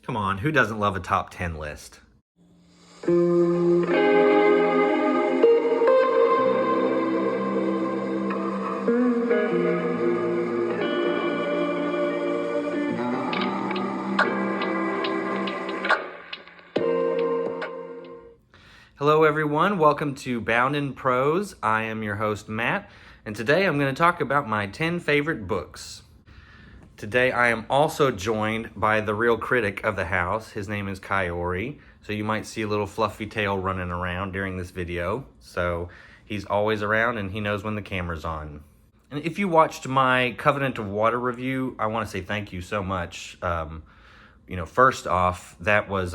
Come on, who doesn't love a top 10 list? Hello everyone, welcome to Bound in Prose. I am your host Matt, and today I'm going to talk about my 10 favorite books. Today I am also joined by the real critic of the house. His name is Kaori, so you might see a little fluffy tail running around during this video. So he's always around and he knows when the camera's on. And if you watched my Covenant of Water review, I want to say thank you so much. First off, that was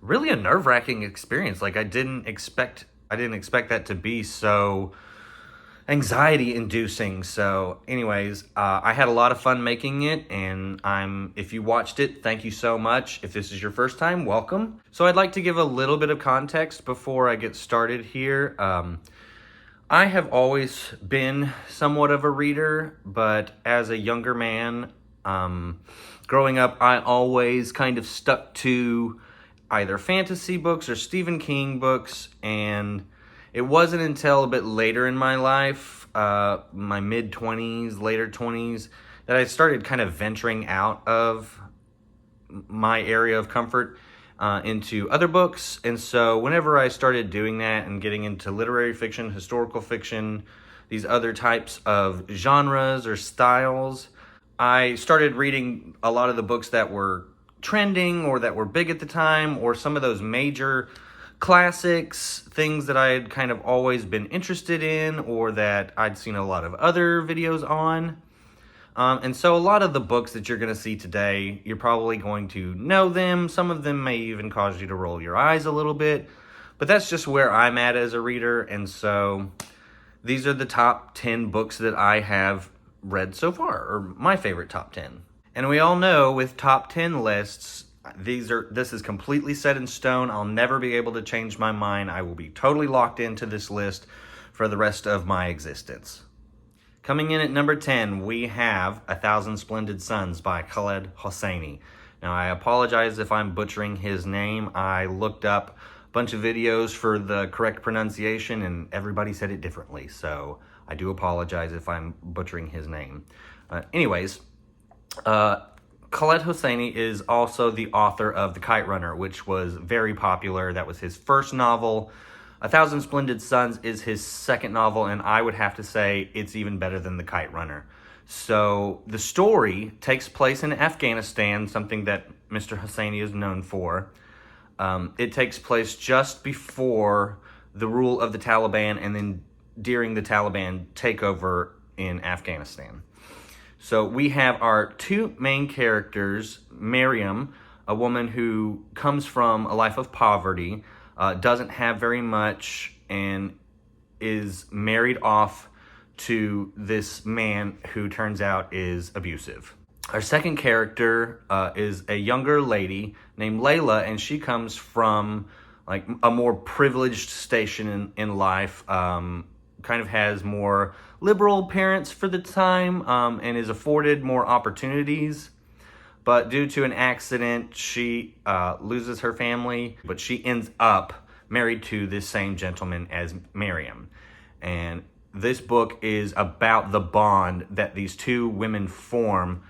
really a nerve-wracking experience. Like I didn't expect that to be so anxiety-inducing. So anyways, I had a lot of fun making it, and if you watched it, thank you so much. If this is your first time, welcome. So I'd like to give a little bit of context before I get started here. I have always been somewhat of a reader, but as a younger man, growing up, I always kind of stuck to either fantasy books or Stephen King books, and it wasn't until a bit later in my life, my mid-20s, later 20s, that I started kind of venturing out of my area of comfort into other books. And so whenever I started doing that and getting into literary fiction, historical fiction, these other types of genres or styles, I started reading a lot of the books that were trending or that were big at the time, or some of those major classics, things that I had kind of always been interested in or that I'd seen a lot of other videos on. And so a lot of the books that you're going to see today, you're probably going to know them. Some of them may even cause you to roll your eyes a little bit, but that's just where I'm at as a reader. And so these are the top 10 books that I have read so far, or my favorite top 10. And we all know with top 10 lists, this is completely set in stone. I'll never be able to change my mind. I will be totally locked into this list for the rest of my existence. Coming in at number 10, we have A Thousand Splendid Suns by Khaled Hosseini. Now, I apologize if I'm butchering his name. I looked up a bunch of videos for the correct pronunciation, and everybody said it differently. So I do apologize if I'm butchering his name. Khaled Hosseini is also the author of The Kite Runner, which was very popular. That was his first novel. A Thousand Splendid Suns is his second novel, and I would have to say it's even better than The Kite Runner. So the story takes place in Afghanistan, something that Mr. Hosseini is known for. It takes place just before the rule of the Taliban and then during the Taliban takeover in Afghanistan. So we have our two main characters, Miriam, a woman who comes from a life of poverty, doesn't have very much, and is married off to this man who turns out is abusive. Our second character is a younger lady named Layla, and she comes from like a more privileged station in life, kind of has more liberal parents for the time, and is afforded more opportunities. But due to an accident, she loses her family, but she ends up married to this same gentleman as Miriam. And this book is about the bond that these two women form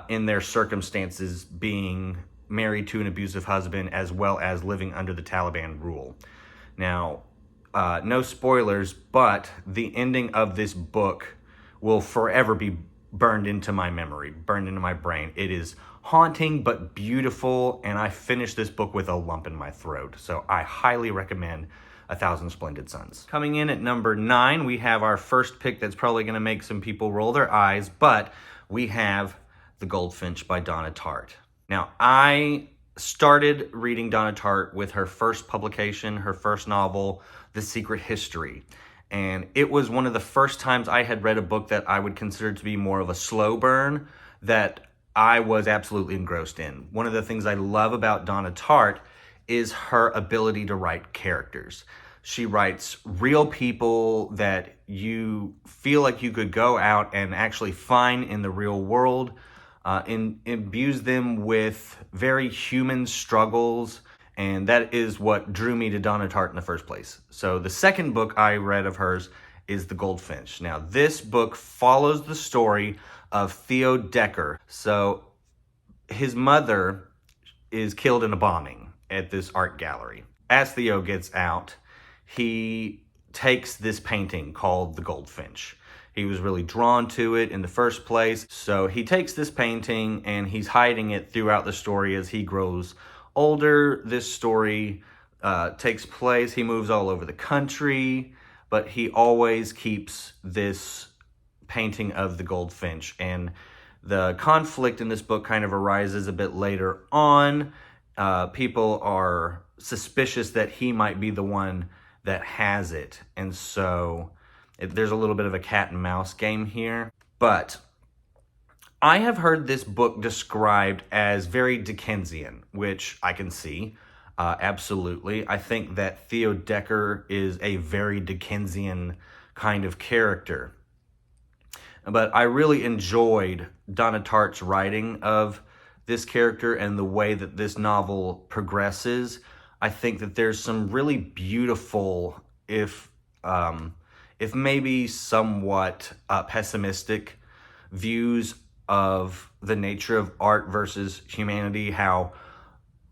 in their circumstances, being married to an abusive husband as well as living under the Taliban rule. Now, no spoilers, but the ending of this book will forever be burned into my memory, burned into my brain. It is haunting but beautiful, and I finished this book with a lump in my throat. So I highly recommend A Thousand Splendid Suns. Coming in at number 9, we have our first pick that's probably going to make some people roll their eyes, but we have The Goldfinch by Donna Tartt. Now, I started reading Donna Tartt with her first publication, her first novel, The Secret History. And it was one of the first times I had read a book that I would consider to be more of a slow burn that I was absolutely engrossed in. One of the things I love about Donna Tartt is her ability to write characters. She writes real people that you feel like you could go out and actually find in the real world. imbues them with very human struggles, and that is what drew me to Donna Tartt in the first place. So the second book I read of hers is The Goldfinch. Now, this book follows the story of Theo Decker. So his mother is killed in a bombing at this art gallery. As Theo gets out, he takes this painting called The Goldfinch. He was really drawn to it in the first place. So he takes this painting and he's hiding it throughout the story as he grows older. This story takes place. He moves all over the country, but he always keeps this painting of the Goldfinch. And the conflict in this book kind of arises a bit later on. People are suspicious that he might be the one that has it. And so there's a little bit of a cat and mouse game here. But I have heard this book described as very Dickensian, which I can see. Absolutely. I think that Theo Decker is a very Dickensian kind of character. But I really enjoyed Donna Tartt's writing of this character and the way that this novel progresses. I think that there's some really beautiful, if maybe somewhat pessimistic views of the nature of art versus humanity, how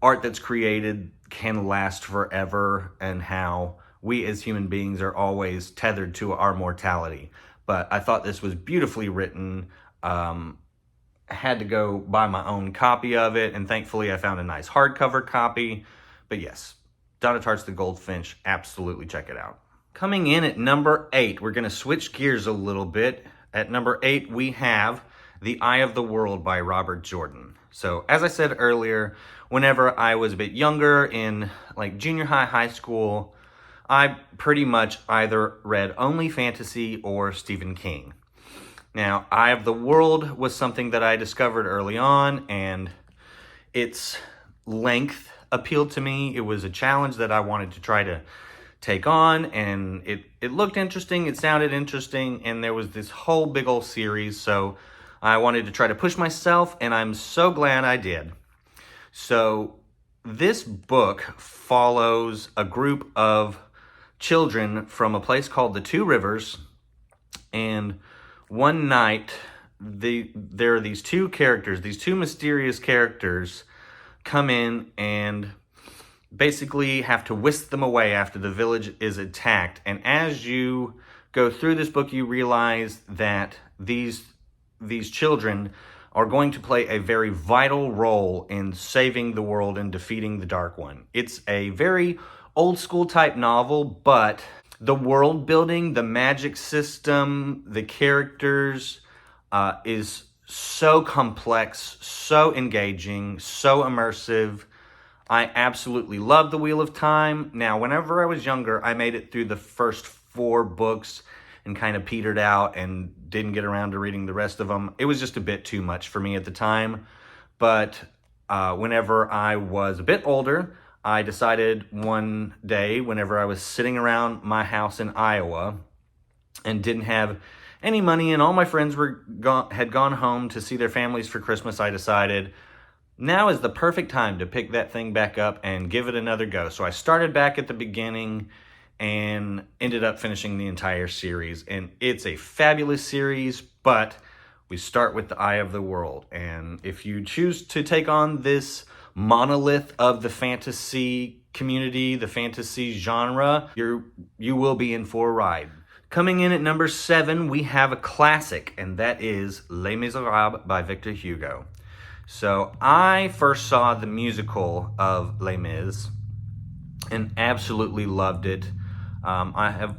art that's created can last forever, and how we as human beings are always tethered to our mortality. But I thought this was beautifully written. I had to go buy my own copy of it, and thankfully I found a nice hardcover copy. But yes, Donna Tartt's The Goldfinch, absolutely check it out. Coming in at number 8, we're going to switch gears a little bit. At number 8, we have The Eye of the World by Robert Jordan. So as I said earlier, whenever I was a bit younger, in like junior high, high school, I pretty much either read only fantasy or Stephen King. Now, Eye of the World was something that I discovered early on, and its length appealed to me. It was a challenge that I wanted to try to take on, and it looked interesting, it sounded interesting, and there was this whole big old series, so I wanted to try to push myself, and I'm so glad I did. So this book follows a group of children from a place called the Two Rivers, and one night there are these two characters, these two mysterious characters come in and basically have to whisk them away after the village is attacked. And as you go through this book, you realize that these children are going to play a very vital role in saving the world and defeating the Dark One. It's a very old school type novel, but the world building, the magic system, the characters is so complex, so engaging, so immersive. I absolutely love The Wheel of Time. Now, whenever I was younger, I made it through the first 4 books and kind of petered out and didn't get around to reading the rest of them. It was just a bit too much for me at the time. But whenever I was a bit older, I decided one day, whenever I was sitting around my house in Iowa and didn't have any money and all my friends had gone home to see their families for Christmas, I decided now is the perfect time to pick that thing back up and give it another go. So I started back at the beginning and ended up finishing the entire series. And it's a fabulous series, but we start with The Eye of the World. And if you choose to take on this monolith of the fantasy community, the fantasy genre, you will be in for a ride. Coming in at number 7, we have a classic, and that is Les Miserables by Victor Hugo. So I first saw the musical of Les Mis and absolutely loved it.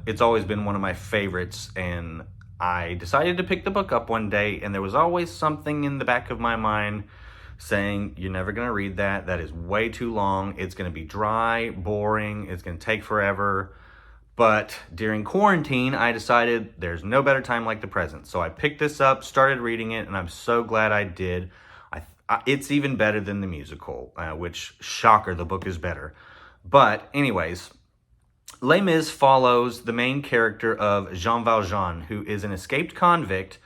It's always been one of my favorites, and I decided to pick the book up one day, and there was always something in the back of my mind saying, you're never going to read that. That is way too long. It's going to be dry, boring. It's going to take forever. But during quarantine, I decided there's no better time like the present. So I picked this up, started reading it, and I'm so glad I did. It's even better than the musical, which, shocker, the book is better. But anyways, Les Mis follows the main character of Jean Valjean, who is an escaped convict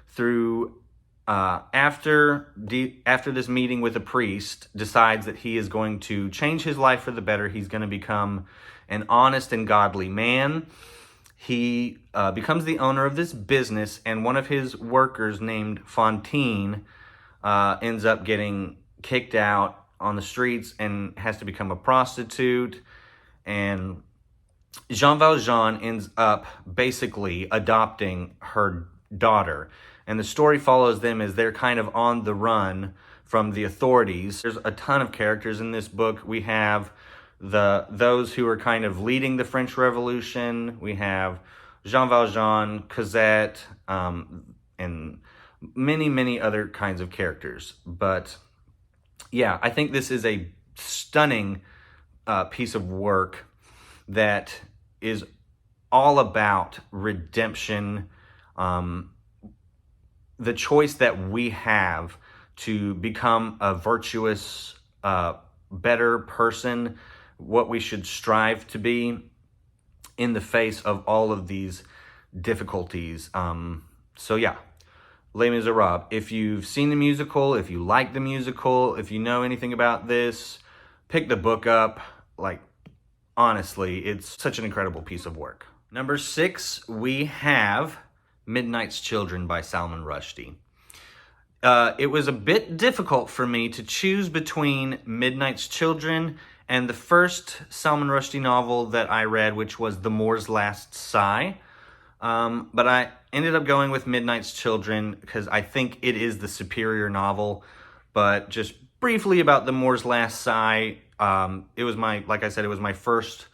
through after this meeting with a priest, decides that he is going to change his life for the better. He's going to become an honest and godly man. He becomes the owner of this business, and one of his workers named Fontaine ends up getting kicked out on the streets and has to become a prostitute. And Jean Valjean ends up basically adopting her daughter. And the story follows them as they're kind of on the run from the authorities. There's a ton of characters in this book. We have those who are kind of leading the French Revolution. We have Jean Valjean, Cosette, and many, many other kinds of characters. But yeah, I think this is a stunning piece of work that is all about redemption, the choice that we have to become a virtuous, better person, what we should strive to be in the face of all of these difficulties. So yeah, Les Miserables. If you've seen the musical, if you like the musical, if you know anything about this, pick the book up. Like, honestly, it's such an incredible piece of work. Number 6, we have Midnight's Children by Salman Rushdie. It was a bit difficult for me to choose between Midnight's Children and the first Salman Rushdie novel that I read, which was The Moor's Last Sigh. But I ended up going with Midnight's Children because I think it is the superior novel. But just briefly about The Moor's Last Sigh, it was like I said, it was my first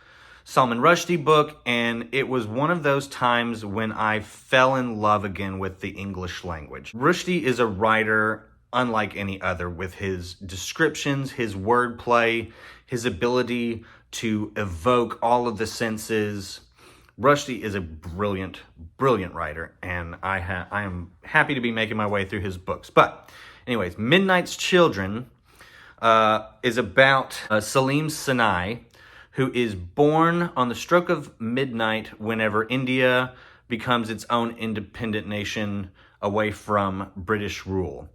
Salman Rushdie book, and it was one of those times when I fell in love again with the English language. Rushdie is a writer unlike any other, with his descriptions, his wordplay, his ability to evoke all of the senses. Rushdie is a brilliant, brilliant writer, and I am happy to be making my way through his books. But anyways, Midnight's Children is about Salim Sinai, who is born on the stroke of midnight whenever India becomes its own independent nation away from British rule.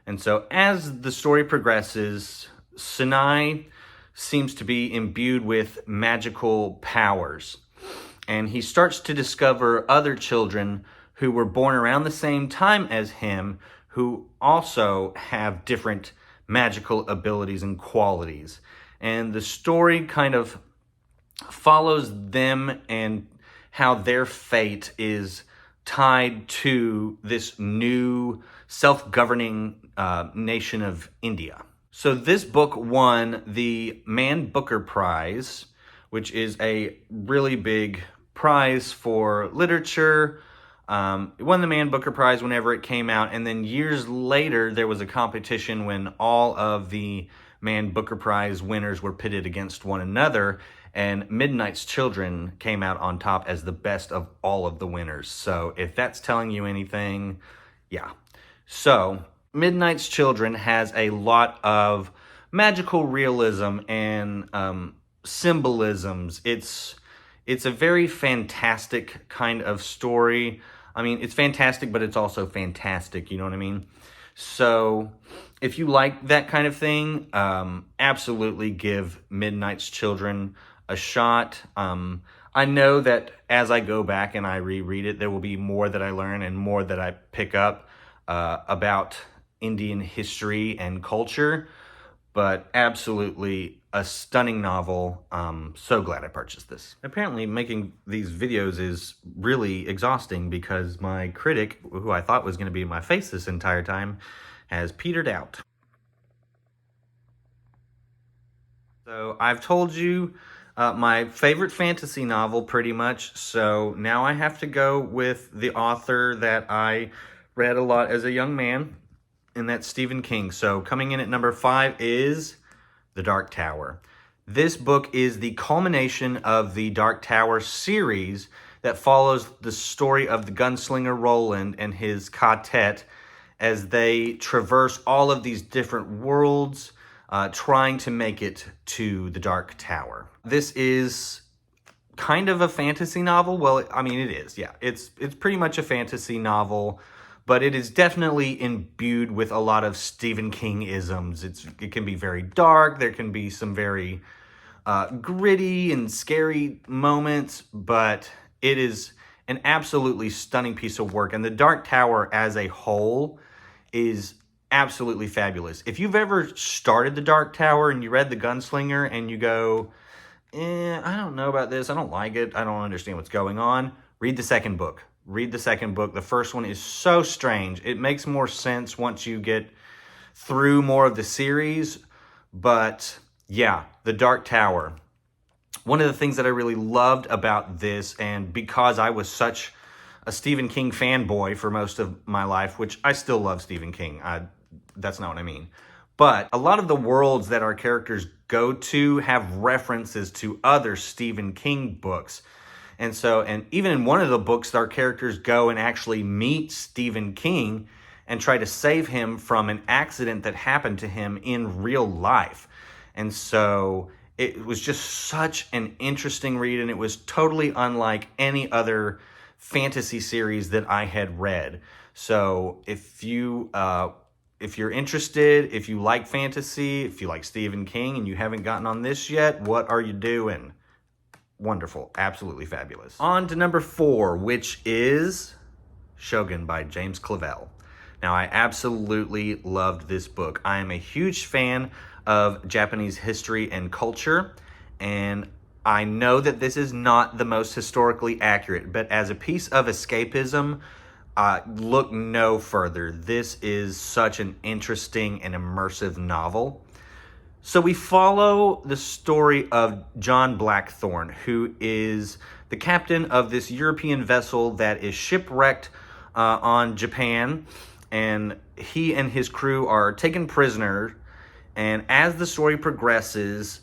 And so as the story progresses, Sinai seems to be imbued with magical powers. And he starts to discover other children who were born around the same time as him, who also have different magical abilities and qualities. And the story kind of follows them and how their fate is tied to this new self-governing nation of India. So this book won the Man Booker Prize, which is a really big prize for literature. It won the Man Booker Prize whenever it came out, and then years later there was a competition when all of the Man Booker Prize winners were pitted against one another, and Midnight's Children came out on top as the best of all of the winners. So if that's telling you anything, yeah. So Midnight's Children has a lot of magical realism and symbolisms. It's a very fantastic kind of story. I mean, it's fantastic, but it's also fantastic, you know what I mean? So if you like that kind of thing, absolutely give Midnight's Children a shot. I know that as I go back and I reread it, there will be more that I learn and more that I pick up about Indian history and culture, but absolutely a stunning novel. So glad I purchased this. Apparently making these videos is really exhausting because my critic, who I thought was going to be in my face this entire time, has petered out. So I've told you my favorite fantasy novel pretty much, so now I have to go with the author that I read a lot as a young man, and that's Stephen King. So coming in at number 5 is The Dark Tower. This book is the culmination of the Dark Tower series that follows the story of the gunslinger Roland and his quartet as they traverse all of these different worlds, trying to make it to the Dark Tower. This is kind of a fantasy novel. Well, I mean, it is, yeah. It's pretty much a fantasy novel, but it is definitely imbued with a lot of Stephen King isms. It can be very dark. There can be some very gritty and scary moments, but it is an absolutely stunning piece of work. And The Dark Tower as a whole is absolutely fabulous. If you've ever started The Dark Tower and you read The Gunslinger and you go, I don't know about this, I don't like it, I don't understand what's going on, read the second book. Read the second book. The first one is so strange. It makes more sense once you get through more of the series. But yeah, The Dark Tower. One of the things that I really loved about this, and because I was such a Stephen King fanboy for most of my life, which I still love Stephen King. That's not what I mean. But a lot of the worlds that our characters go to have references to other Stephen King books. And even in one of the books, our characters go and actually meet Stephen King and try to save him from an accident that happened to him in real life. And so it was just such an interesting read, and it was totally unlike any other fantasy series that I had read. So if you're interested, if you like fantasy, if you like Stephen King and you haven't gotten on this yet, what are you doing? Wonderful. Absolutely fabulous. On to number 4, which is Shogun by James Clavell. Now, I absolutely loved this book. I am a huge fan of Japanese history and culture, and I know that this is not the most historically accurate, but as a piece of escapism, look no further. This is such an interesting and immersive novel. So we follow the story of John Blackthorne, who is the captain of this European vessel that is shipwrecked on Japan, and he and his crew are taken prisoner. And as the story progresses,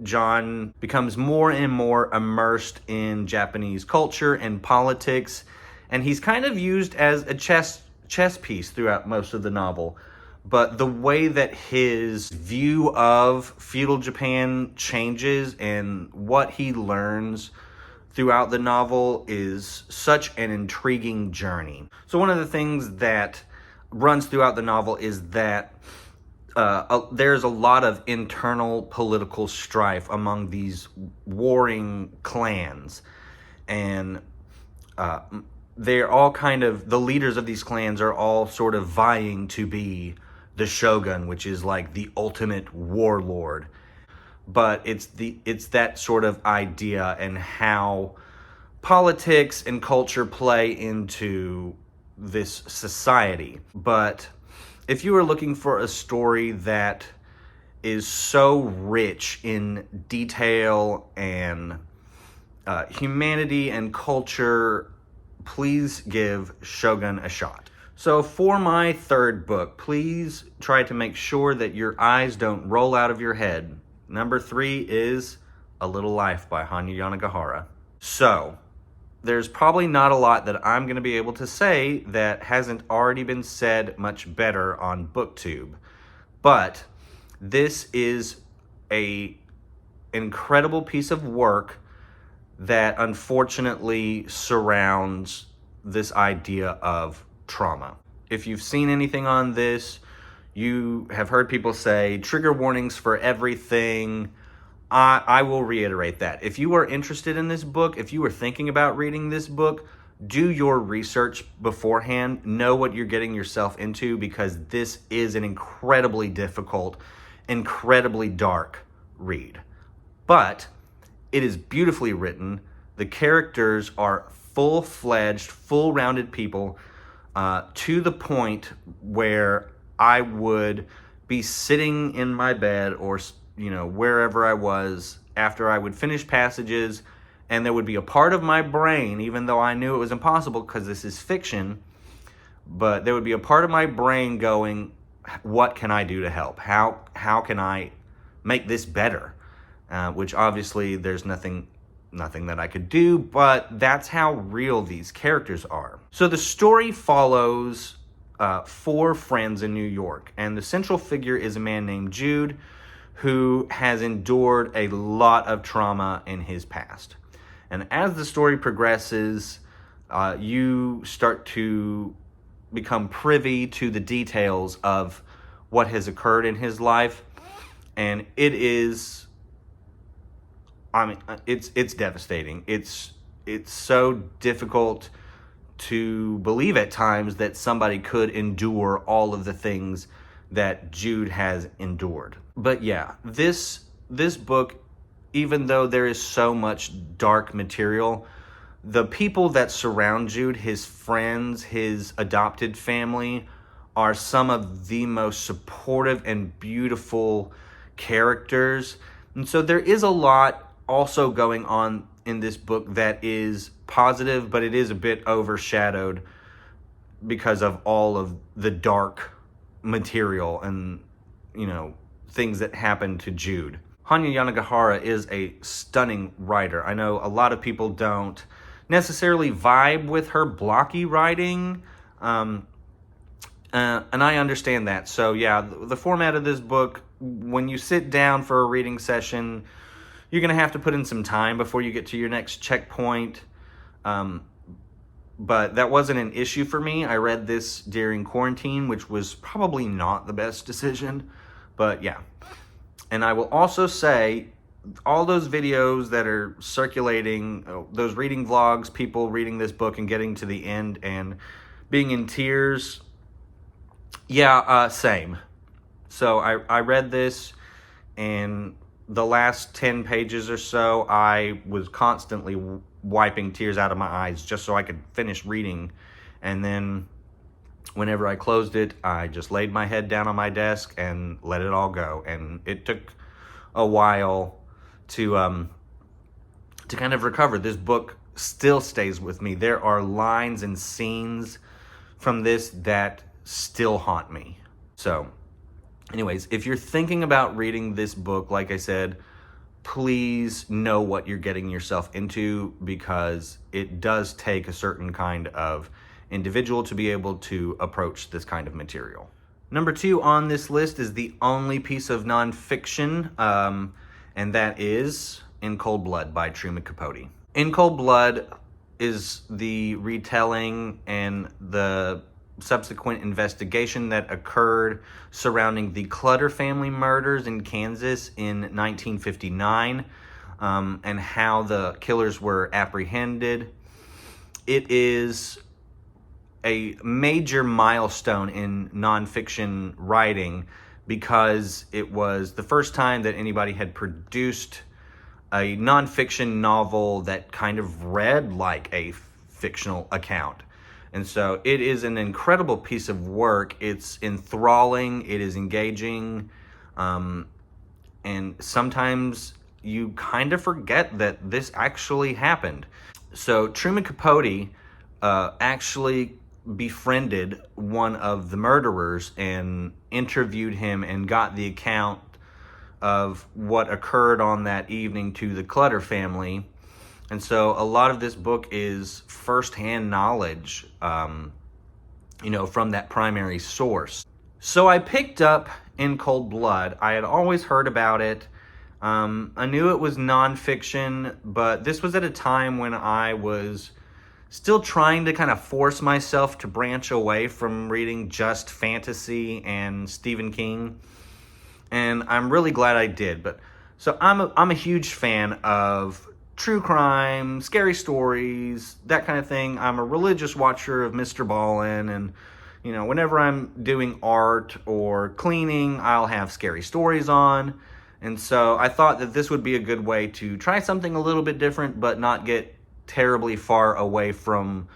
John becomes more and more immersed in Japanese culture and politics, and he's kind of used as a chess piece throughout most of the novel. But the way that his view of feudal Japan changes and what he learns throughout the novel is such an intriguing journey. So one of the things that runs throughout the novel is that there's a lot of internal political strife among these warring clans. And they're all the leaders of these clans are all sort of vying to be the Shogun, which is like the ultimate warlord. But it's that sort of idea and how politics and culture play into this society. But if you are looking for a story that is so rich in detail and humanity and culture, please give Shogun a shot. So for my third book, please try to make sure that your eyes don't roll out of your head. Number 3 is A Little Life by Hanya Yanagihara. So there's probably not a lot that I'm going to be able to say that hasn't already been said much better on BookTube. But this is an incredible piece of work that unfortunately surrounds this idea of trauma. If you've seen anything on this, you have heard people say trigger warnings for everything. I will reiterate that. If you are interested in this book, if you are thinking about reading this book, do your research beforehand. Know what you're getting yourself into, because this is an incredibly difficult, incredibly dark read. But it is beautifully written. The characters are full-fledged, full-rounded people, to the point where I would be sitting in my bed or wherever I was after I would finish passages, and there would be a part of my brain, even though I knew it was impossible because this is fiction, but there would be a part of my brain going, what can I do to help? How can I make this better? Which obviously there's nothing that I could do, but that's how real these characters are. So the story follows 4 friends in New York, and the central figure is a man named Jude, who has endured a lot of trauma in his past. And as the story progresses, you start to become privy to the details of what has occurred in his life, and it is, I mean, it's devastating. It's so difficult to believe at times that somebody could endure all of the things that Jude has endured. But yeah, this book, even though there is so much dark material, the people that surround Jude, his friends, his adopted family, are some of the most supportive and beautiful characters. And so there is a lot also going on in this book that is positive, but it is a bit overshadowed because of all of the dark material and, things that happen to Jude. Hanya Yanagihara is a stunning writer. I know a lot of people don't necessarily vibe with her blocky writing, and I understand that. So yeah, the format of this book, when you sit down for a reading session, you're going to have to put in some time before you get to your next checkpoint. But that wasn't an issue for me. I read this during quarantine, which was probably not the best decision. But yeah. And I will also say, all those videos that are circulating, those reading vlogs, people reading this book and getting to the end and being in tears, yeah, same. So I read this, and the last 10 pages or so, I was constantly wiping tears out of my eyes just so I could finish reading. And then whenever I closed it, I just laid my head down on my desk and let it all go. And it took a while to kind of recover. This book still stays with me. There are lines and scenes from this that still haunt me. So anyways, if you're thinking about reading this book, like I said, please know what you're getting yourself into, because it does take a certain kind of individual to be able to approach this kind of material. Number 2 on this list is the only piece of nonfiction, and that is In Cold Blood by Truman Capote. In Cold Blood is the retelling and the subsequent investigation that occurred surrounding the Clutter family murders in Kansas in 1959, and how the killers were apprehended. It is a major milestone in nonfiction writing because it was the first time that anybody had produced a nonfiction novel that kind of read like a fictional account. And so it is an incredible piece of work. It's enthralling, it is engaging, and sometimes you kind of forget that this actually happened. So Truman Capote actually befriended one of the murderers and interviewed him and got the account of what occurred on that evening to the Clutter family. And so a lot of this book is firsthand knowledge, from that primary source. So I picked up In Cold Blood. I had always heard about it. I knew it was nonfiction, but this was at a time when I was still trying to kind of force myself to branch away from reading just fantasy and Stephen King. And I'm really glad I did. So I'm a huge fan of true crime, scary stories, that kind of thing. I'm a religious watcher of Mr. Ballin, and whenever I'm doing art or cleaning, I'll have scary stories on. And so I thought that this would be a good way to try something a little bit different, but not get terribly far away from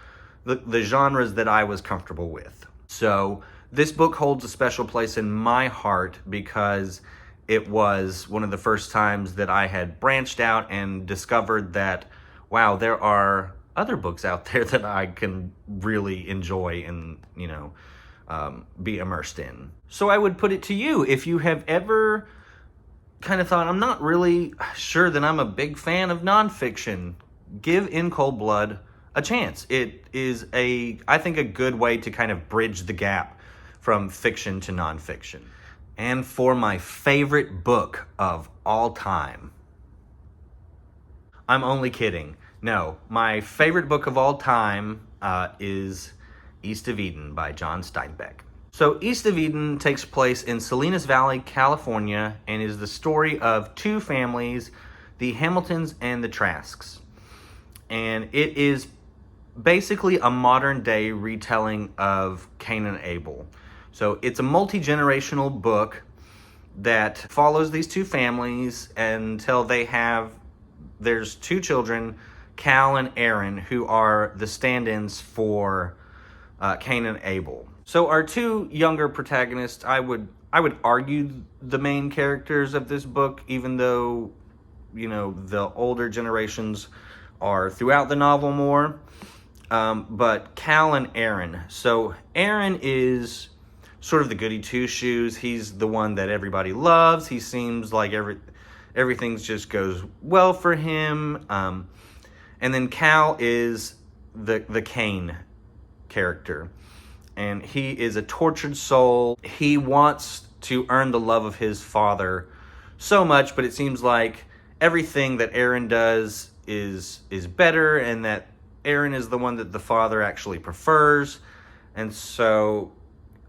the genres that I was comfortable with. So this book holds a special place in my heart because it was one of the first times that I had branched out and discovered that, wow, there are other books out there that I can really enjoy and, be immersed in. So I would put it to you, if you have ever kind of thought, I'm not really sure that I'm a big fan of nonfiction, give In Cold Blood a chance. It is I think a good way to kind of bridge the gap from fiction to nonfiction. And for my favorite book of all time, I'm only kidding. No, my favorite book of all time is East of Eden by John Steinbeck. So East of Eden takes place in Salinas Valley, California, and is the story of two families, the Hamiltons and the Trasks. And it is basically a modern day retelling of Cain and Abel. So it's a multi-generational book that follows these two families until there's two children, Cal and Aaron, who are the stand-ins for Cain and Abel. So our two younger protagonists, I would argue the main characters of this book, even though, the older generations are throughout the novel more. But Cal and Aaron. So Aaron is sort of the goody two-shoes. He's the one that everybody loves. He seems like everything just goes well for him. And then Cal is the Cain character. And he is a tortured soul. He wants to earn the love of his father so much, but it seems like everything that Aaron does is better, and that Aaron is the one that the father actually prefers. And so,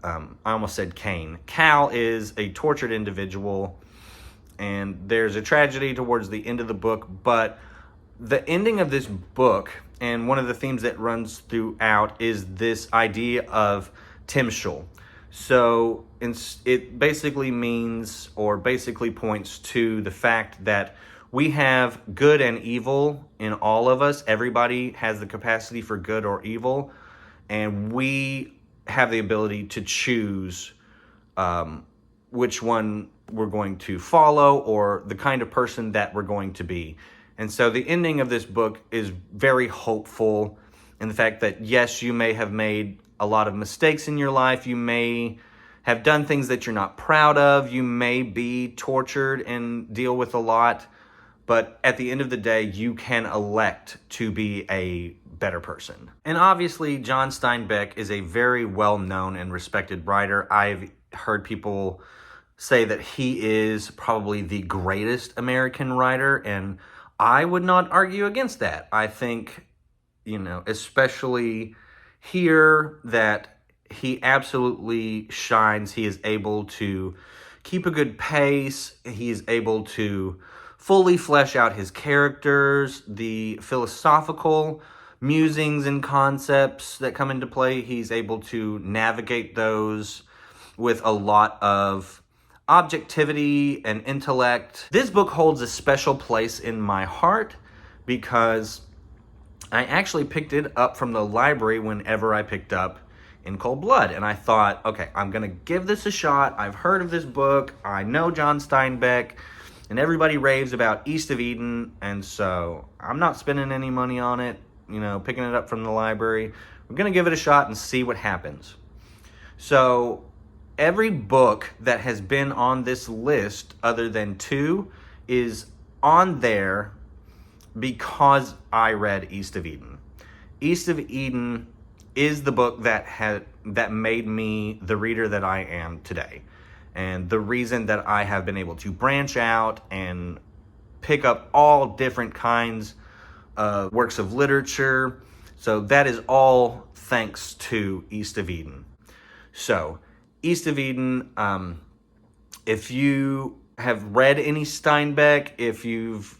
I almost said Cain. Cal is a tortured individual, and there's a tragedy towards the end of the book, but the ending of this book, and one of the themes that runs throughout, is this idea of Timshel. So it basically means, or basically points to the fact that we have good and evil in all of us. Everybody has the capacity for good or evil, and we have the ability to choose which one we're going to follow, or the kind of person that we're going to be. And so the ending of this book is very hopeful in the fact that, yes, you may have made a lot of mistakes in your life. You may have done things that you're not proud of. You may be tortured and deal with a lot. But at the end of the day, you can elect to be a better person. And obviously, John Steinbeck is a very well-known and respected writer. I've heard people say that he is probably the greatest American writer, and I would not argue against that. I think, especially here, that he absolutely shines. He is able to keep a good pace. He is able to fully flesh out his characters, the philosophical musings and concepts that come into play. He's able to navigate those with a lot of objectivity and intellect. This book holds a special place in my heart because I actually picked it up from the library whenever I picked up In Cold Blood. And I thought, okay, I'm going to give this a shot. I've heard of this book. I know John Steinbeck, and everybody raves about East of Eden. And so I'm not spending any money on it, picking it up from the library. We're going to give it a shot and see what happens. So every book that has been on this list, other than two, is on there because I read East of Eden. East of Eden is the book that made me the reader that I am today. And the reason that I have been able to branch out and pick up all different kinds of works of literature. So that is all thanks to East of Eden. So East of Eden, if you have read any Steinbeck, if you've,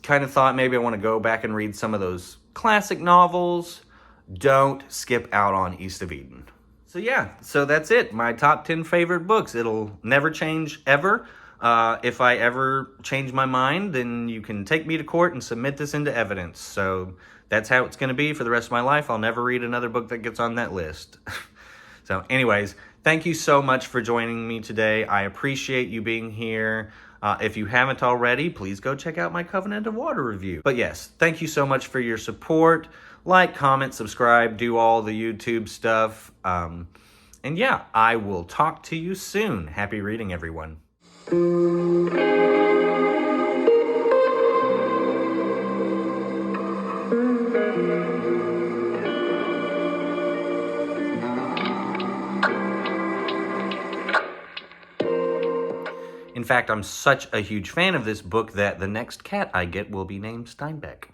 kind of thought maybe I want to go back and read some of those classic novels, don't skip out on East of Eden. So that's it. My top 10 favorite books. It'll never change ever. If I ever change my mind, then you can take me to court and submit this into evidence. So that's how it's going to be for the rest of my life. I'll never read another book that gets on that list. So anyways, thank you so much for joining me today. I appreciate you being here. If you haven't already, please go check out my Covenant of Water review. But yes, thank you so much for your support. Like, comment, subscribe, do all the YouTube stuff. And yeah, I will talk to you soon. Happy reading, everyone. In fact, I'm such a huge fan of this book that the next cat I get will be named Steinbeck.